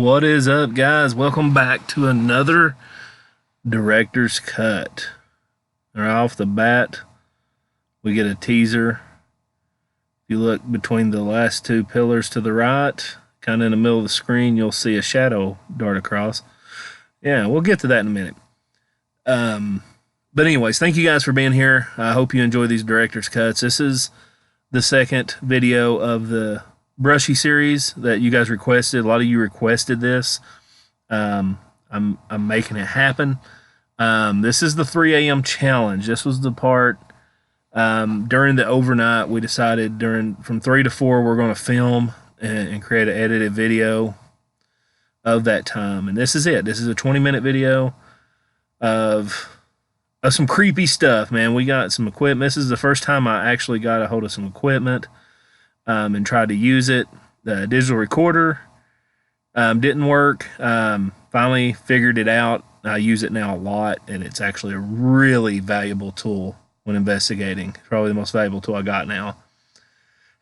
What is up, guys? Welcome back to another director's cut. Right off the bat, we get a teaser. If you look between the last two pillars to the right, kind of in the middle of the screen, you'll see a shadow dart across. Yeah, we'll get to that in a minute. But anyways, thank you guys for being here. I hope you enjoy these director's cuts. This is the second video of the Brushy series that you guys requested. A lot of you requested this. I'm making it happen. This is the 3 a.m. challenge. This was the part during the overnight. We decided from 3 to 4 we're going to film and create an edited video of that time. And this is it. This is a 20-minute video of some creepy stuff, man. We got some equipment. This is the first time I actually got a hold of some equipment and tried to use it. The digital recorder didn't work. Finally figured it out. I use it now a lot, and it's actually a really valuable tool when investigating. It's probably the most valuable tool I got now.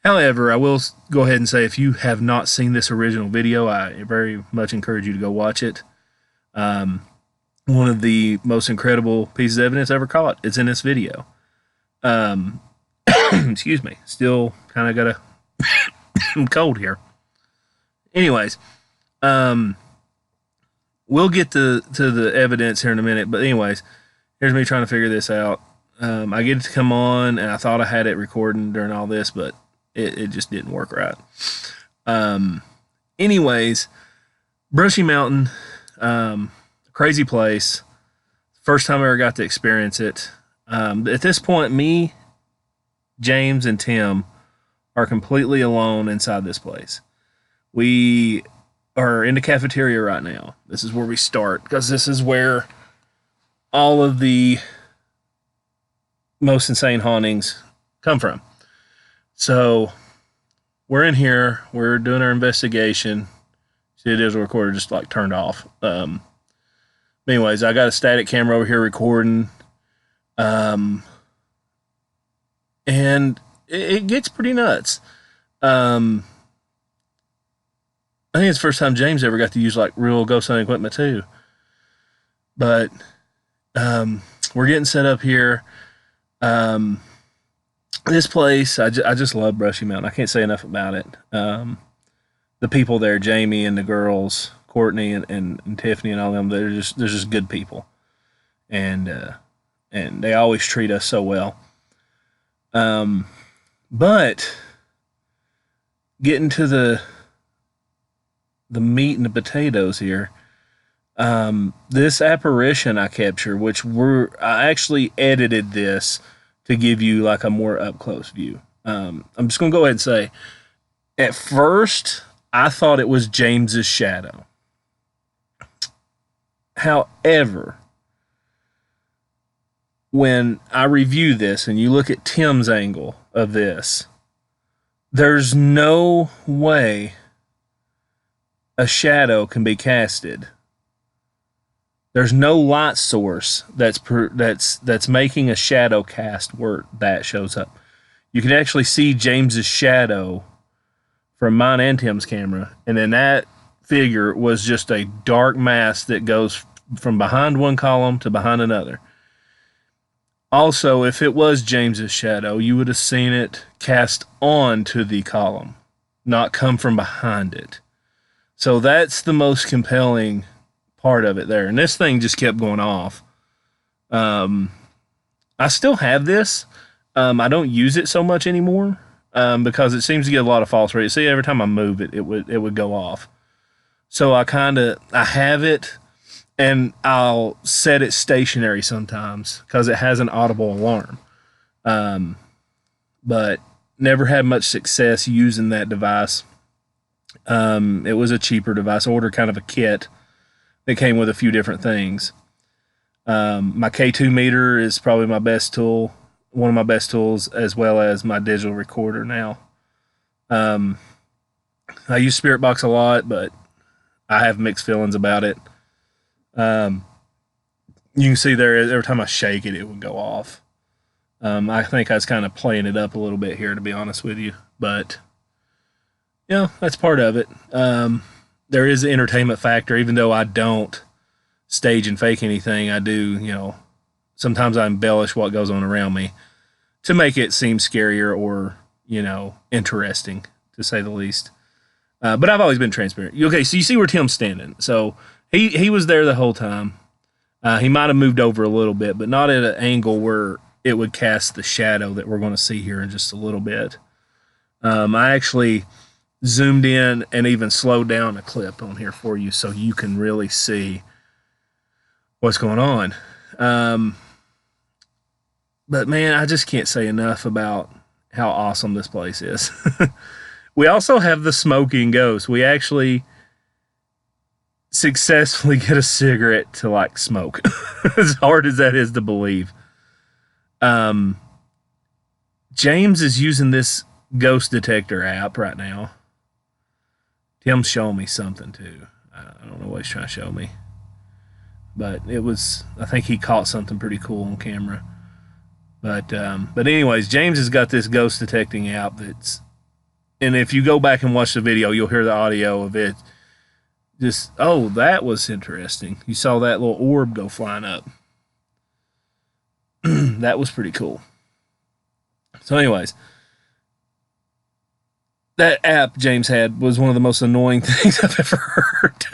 However, I will go ahead and say, if you have not seen this original video, I very much encourage you to go watch it. One of the most incredible pieces of evidence ever caught. It's in this video. Excuse me. Still kind of got a cold here. Anyways, we'll get to the evidence here in a minute. But anyways, here's me trying to figure this out. I get it to come on, and I thought I had it recording during all this, but it just didn't work right. Anyways, Brushy Mountain, crazy place. First time I ever got to experience it. At this point, me, James, and Tim are completely alone inside this place. We are in the cafeteria right now. This is where we start, because this is where all of the most insane hauntings come from. So we're in here. We're doing our investigation. See, the digital recorder just like turned off. Anyways, I got a static camera over here recording. And it gets pretty nuts. I think it's the first time James ever got to use like real ghost hunting equipment too. But we're getting set up here. This place, I just love Brushy Mountain. I can't say enough about it. The people there, Jamie and the girls, Courtney and Tiffany and all them, they're just good people, and they always treat us so well. But getting to the meat and the potatoes here, this apparition I captured, which I actually edited this to give you like a more up close view. I'm just gonna go ahead and say, at first I thought it was James's shadow. However, when I review this and you look at Tim's angle of this, there's no way a shadow can be casted. There's no light source that's making a shadow cast where that shows up. You can actually see James's shadow from mine and Tim's camera, and then that figure was just a dark mass that goes from behind one column to behind another. Also, if it was James's shadow, you would have seen it cast onto the column, not come from behind it. So that's the most compelling part of it there. And this thing just kept going off. I still have this. I don't use it so much anymore because it seems to get a lot of false readings. See, every time I move it, it would go off. So I have it, and I'll set it stationary sometimes because it has an audible alarm. But never had much success using that device. It was a cheaper device. I ordered kind of a kit that came with a few different things. My K2 meter is probably my best tool, one of my best tools, as well as my digital recorder now. I use Spirit Box a lot, but I have mixed feelings about it. You can see there, every time I shake it, it would go off. I think I was kind of playing it up a little bit here, to be honest with you. But, you know, that's part of it. there is an entertainment factor, even though I don't stage and fake anything. I do, sometimes I embellish what goes on around me to make it seem scarier or, interesting, to say the least. But I've always been transparent. Okay, so you see where Tim's standing. So he was there the whole time. He might have moved over a little bit, but not at an angle where it would cast the shadow that we're going to see here in just a little bit. I actually zoomed in and even slowed down a clip on here for you so you can really see what's going on. But man, I just can't say enough about how awesome this place is. We also have the smoking ghost. We actually successfully get a cigarette to like smoke, as hard as that is to believe. James is using this ghost detector app right now. Tim's showing me something too. I don't know what he's trying to show me, but I think he caught something pretty cool on camera. But anyways, James has got this ghost detecting app and if you go back and watch the video, you'll hear the audio of it. Just, oh, that was interesting. You saw that little orb go flying up. That was pretty cool. So anyways, that app James had was one of the most annoying things I've ever heard.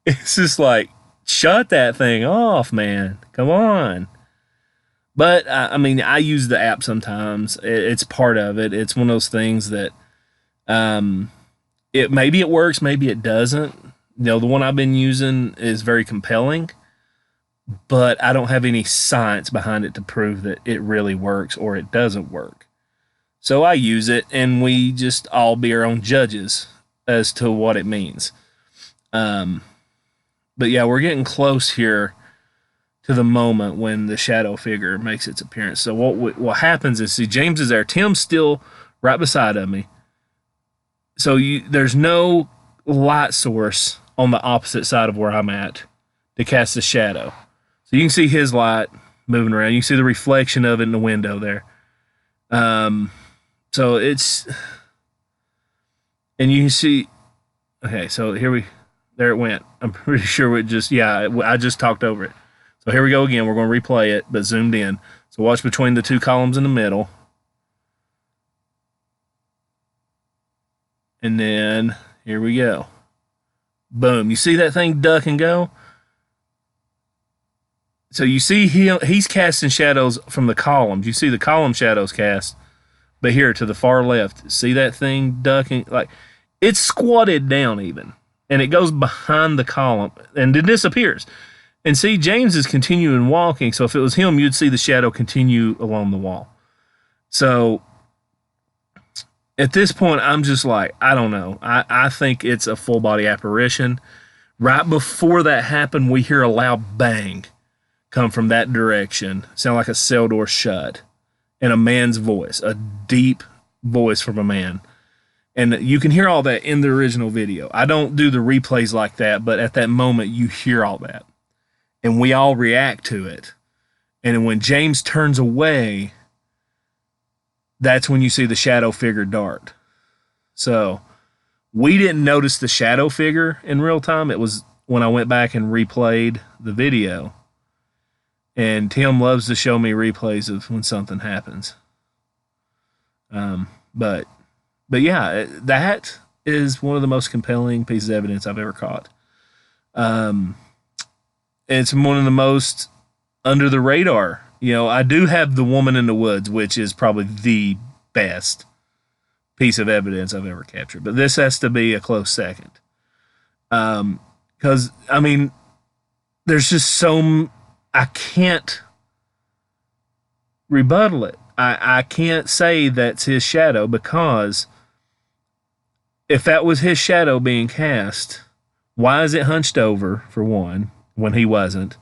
It's just like, shut that thing off, man. Come on. But, I use the app sometimes. It's part of it. It's one of those things that maybe it works, maybe it doesn't. The one I've been using is very compelling, but I don't have any science behind it to prove that it really works or it doesn't work. So I use it, and we just all be our own judges as to what it means. But yeah, we're getting close here to the moment when the shadow figure makes its appearance. So what happens is, see, James is there. Tim's still right beside of me. So there's no light source on the opposite side of where I'm at to cast the shadow. So you can see his light moving around. You can see the reflection of it in the window there. So it's, and you can see, okay, so there it went. I'm pretty sure I just talked over it. So here we go again. We're going to replay it, but zoomed in. So watch between the two columns in the middle. And then here we go. Boom. You see that thing duck and go? So you see he's casting shadows from the columns. You see the column shadows cast. But here to the far left, see that thing ducking? Like, it's squatted down even. And it goes behind the column and it disappears. And see, James is continuing walking, so if it was him, you'd see the shadow continue along the wall. So at this point, I'm just like, I don't know. I think it's a full body apparition. Right before that happened, we hear a loud bang come from that direction. Sound like a cell door shut. And a man's voice, a deep voice from a man. And you can hear all that in the original video. I don't do the replays like that, but at that moment, you hear all that. And we all react to it. And when James turns away, that's when you see the shadow figure dart. So we didn't notice the shadow figure in real time. It was when I went back and replayed the video. And Tim loves to show me replays of when something happens. But yeah, that is one of the most compelling pieces of evidence I've ever caught. It's one of the most under the radar. I do have The Woman in the Woods, which is probably the best piece of evidence I've ever captured. But this has to be a close second. Because, there's just I can't rebuttal it. I can't say that's his shadow, because if that was his shadow being cast, why is it hunched over, for one, when he wasn't?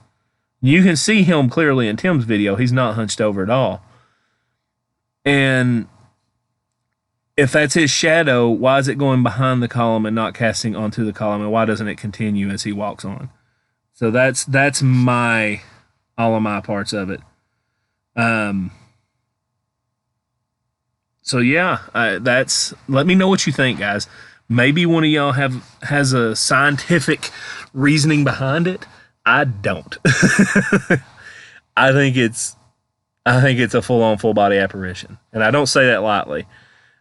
You can see him clearly in Tim's video. He's not hunched over at all. And if that's his shadow, why is it going behind the column and not casting onto the column? And why doesn't it continue as he walks on? So that's all of my parts of it. So yeah, let me know what you think, guys. Maybe one of y'all has a scientific reasoning behind it. I don't. I think it's a full-on full-body apparition, and I don't say that lightly.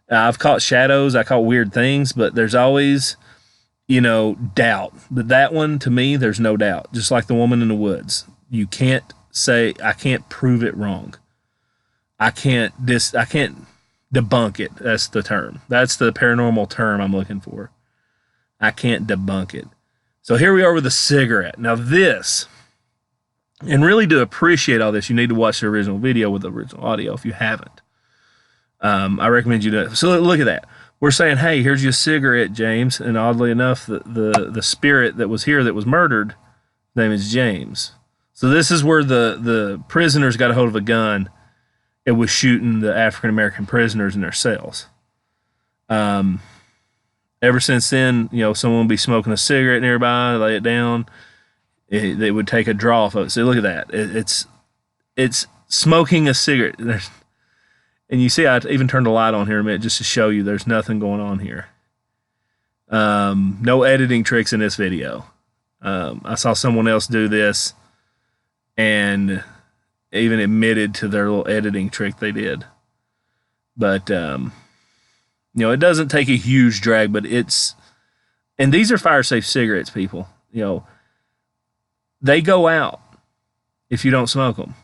I've caught shadows, I caught weird things, but there's always, doubt. But that one, to me, there's no doubt. Just like the woman in the woods, you can't say I can't prove it wrong. I can't debunk it. That's the term. That's the paranormal term I'm looking for. I can't debunk it. So here we are with a cigarette. Now this, and really to appreciate all this, you need to watch the original video with the original audio if you haven't. I recommend you do it. So look at that. We're saying, hey, here's your cigarette, James. And oddly enough, the spirit that was here that was murdered, his name is James. So this is where the prisoners got a hold of a gun. It was shooting the African-American prisoners in their cells. Ever since then, someone would be smoking a cigarette nearby, lay it down. They would take a draw off of it. So look at that. It's smoking a cigarette. And you see, I even turned the light on here a minute just to show you there's nothing going on here. No editing tricks in this video. I saw someone else do this and even admitted to their little editing trick they did. But, it doesn't take a huge drag, but and these are fire-safe cigarettes, people. They go out if you don't smoke them.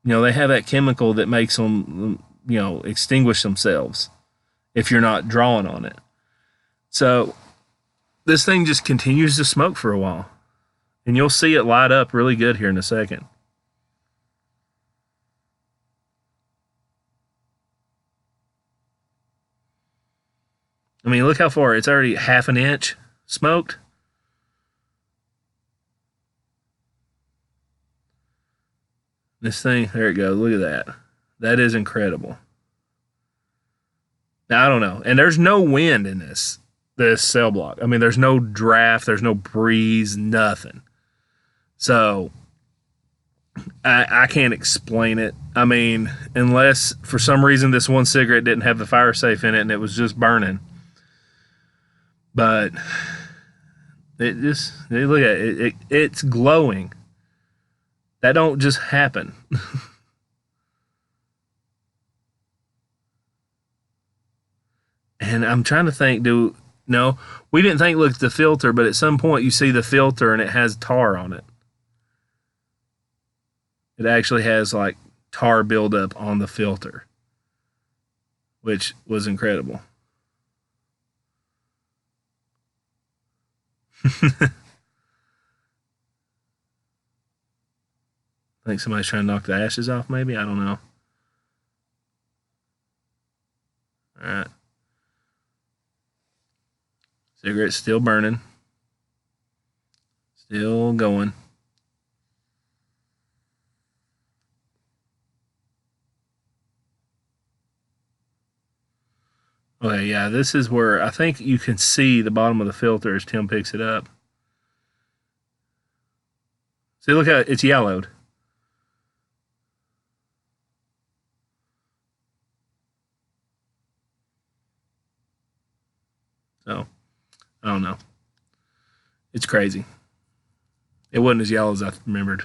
They have that chemical that makes them, extinguish themselves if you're not drawing on it. So this thing just continues to smoke for a while. And you'll see it light up really good here in a second. I mean, look how far. It's already half an inch smoked. This thing, there it goes. Look at that. That is incredible. Now, I don't know. And there's no wind in this cell block. I mean, there's no draft. There's no breeze, nothing. So, I can't explain it. I mean, unless for some reason this one cigarette didn't have the fire safe in it and it was just burning. But look at it. It's glowing. That don't just happen. And I'm trying to think, no, we didn't think look at the filter, but at some point you see the filter and it has tar on it. It actually has like tar buildup on the filter, which was incredible. I think somebody's trying to knock the ashes off, maybe. I don't know. All right. Cigarette's still burning. Still going. Okay, yeah, this is where I think you can see the bottom of the filter as Tim picks it up. See, look how it's yellowed. So, I don't know. It's crazy. It wasn't as yellow as I remembered.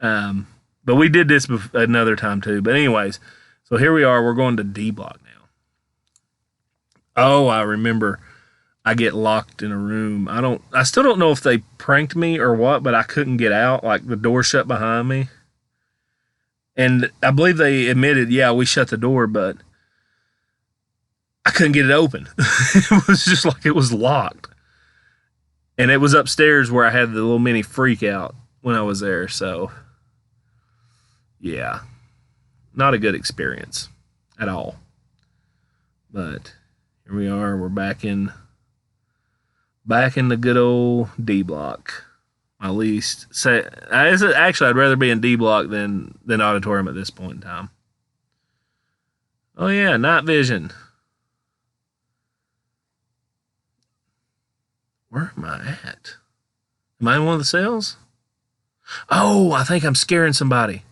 But we did this another time too. But anyways, so here we are. We're going to D block now. Oh, I remember. I get locked in a room. I still don't know if they pranked me or what, but I couldn't get out. Like the door shut behind me. And I believe they admitted, yeah, we shut the door, but I couldn't get it open. It was just like it was locked. And it was upstairs where I had the little mini freak out when I was there. So, yeah, not a good experience at all. But here we are. We're back in the good old D block. My least. Actually, I'd rather be in D block than auditorium at this point in time. Oh, yeah, night vision. Where am I at? Am I in one of the cells? Oh, I think I'm scaring somebody.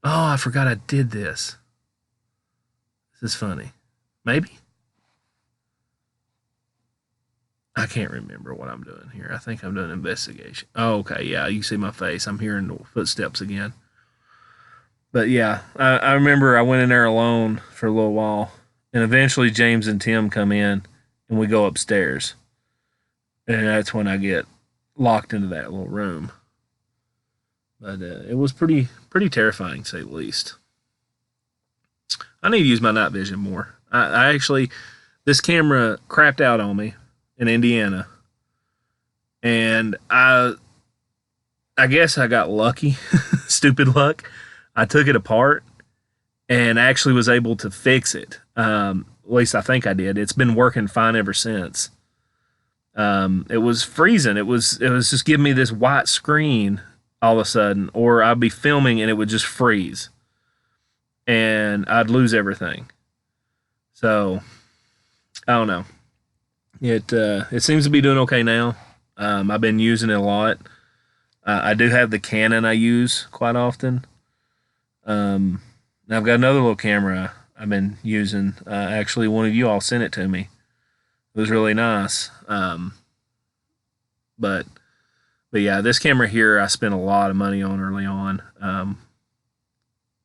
Oh, I forgot I did this. This is funny. Maybe? I can't remember what I'm doing here. I think I'm doing investigation. Oh, okay, yeah, you see my face. I'm hearing the footsteps again. But yeah, I remember I went in there alone for a little while, and eventually James and Tim come in, and we go upstairs, and that's when I get locked into that little room. But it was pretty terrifying, to say the least. I need to use my night vision more. I actually, this camera crapped out on me in Indiana, and I guess I got lucky, stupid luck. I took it apart and actually was able to fix it. At least I think I did. It's been working fine ever since. It was freezing. It was just giving me this white screen all of a sudden, or I'd be filming and it would just freeze, and I'd lose everything. So I don't know. It seems to be doing okay now. I've been using it a lot. I do have the Canon I use quite often. Now I've got another little camera I've been using. Actually, one of you all sent it to me. It was really nice. But yeah, this camera here I spent a lot of money on early on,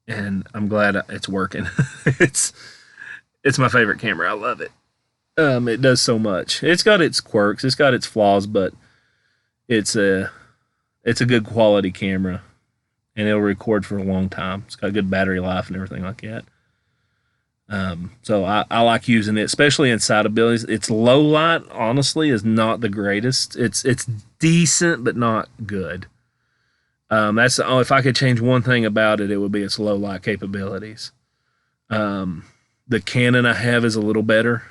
and I'm glad it's working. it's my favorite camera. I love it. It does so much. It's got its quirks. It's got its flaws, but it's a good quality camera, and it'll record for a long time. It's got good battery life and everything like that. So I like using it, especially inside of buildings. Its low light, honestly, is not the greatest. It's decent, but not good. That's if I could change one thing about it, it would be its low light capabilities. The Canon I have is a little better,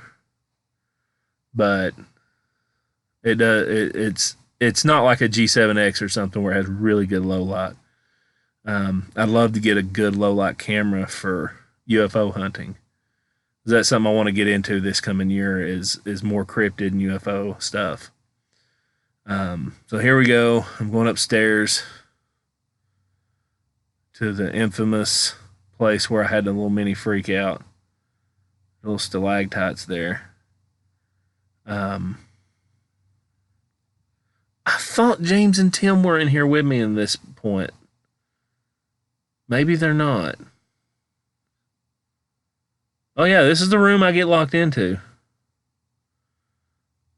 but it's not like a G7X or something where it has really good low light. I'd love to get a good low light camera for UFO hunting. That's something I want to get into this coming year is more cryptid and UFO stuff. So here we go. I'm going upstairs to the infamous place where I had a little mini freak out. Little stalactites there. I thought James and Tim were in here with me in this point. Maybe they're not. Oh yeah, this is the room I get locked into.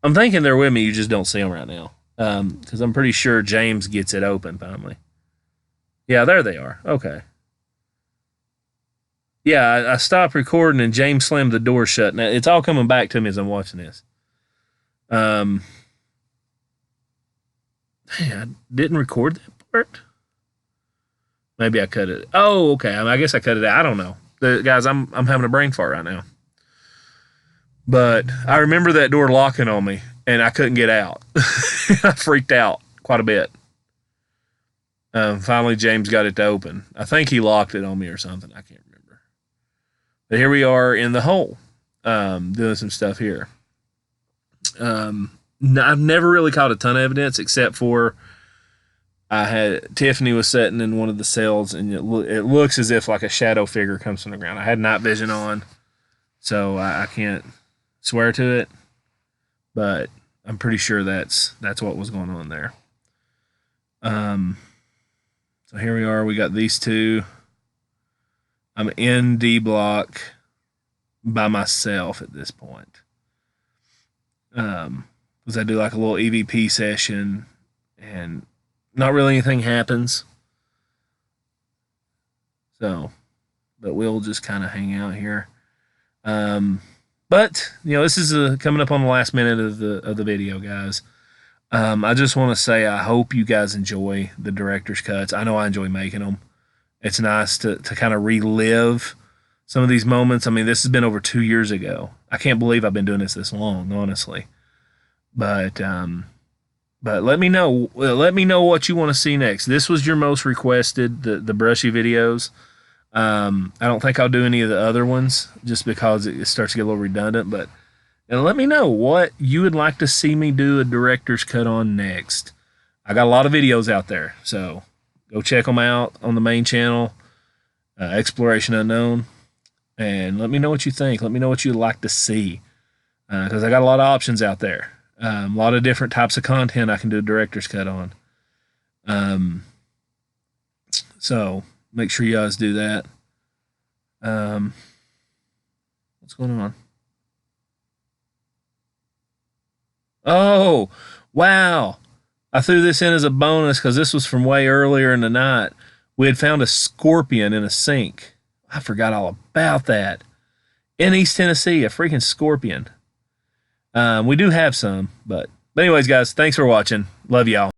I'm thinking they're with me, you just don't see them right now. Because I'm pretty sure James gets it open finally. Yeah, there they are. Okay. Yeah, I stopped recording and James slammed the door shut. Now, it's all coming back to me as I'm watching this. Hey, I didn't record that part. Maybe I cut it. Oh, okay. I guess I cut it out. I don't know. Guys, I'm having a brain fart right now. But I remember that door locking on me, and I couldn't get out. I freaked out quite a bit. Finally, James got it to open. I think he locked it on me or something. I can't remember. But here we are in the hole, doing some stuff here. I've never really caught a ton of evidence except for Tiffany was sitting in one of the cells, and it looks as if like a shadow figure comes from the ground. I had night vision on, so I can't swear to it, but I'm pretty sure that's what was going on there. So here we are. We got these two. I'm in D block by myself at this point. Because I do like a little EVP session, and not really anything happens. So, but we'll just kind of hang out here. But this is coming up on the last minute of the video, guys. I just want to say I hope you guys enjoy the director's cuts. I know I enjoy making them. It's nice to kind of relive some of these moments. I mean, this has been over 2 years ago. I can't believe I've been doing this long, honestly. But let me know. Let me know what you want to see next. This was your most requested, the Brushy videos. I don't think I'll do any of the other ones just because it starts to get a little redundant. But let me know what you would like to see me do a director's cut on next. I got a lot of videos out there, so go check them out on the main channel, Exploration Unknown, and let me know what you think. Let me know what you'd like to see, because I got a lot of options out there. A lot of different types of content I can do a director's cut on. So make sure you guys do that. What's going on? Oh, wow. I threw this in as a bonus because this was from way earlier in the night. We had found a scorpion in a sink. I forgot all about that. In East Tennessee, a freaking scorpion. We do have some, but anyways, guys, thanks for watching. Love y'all.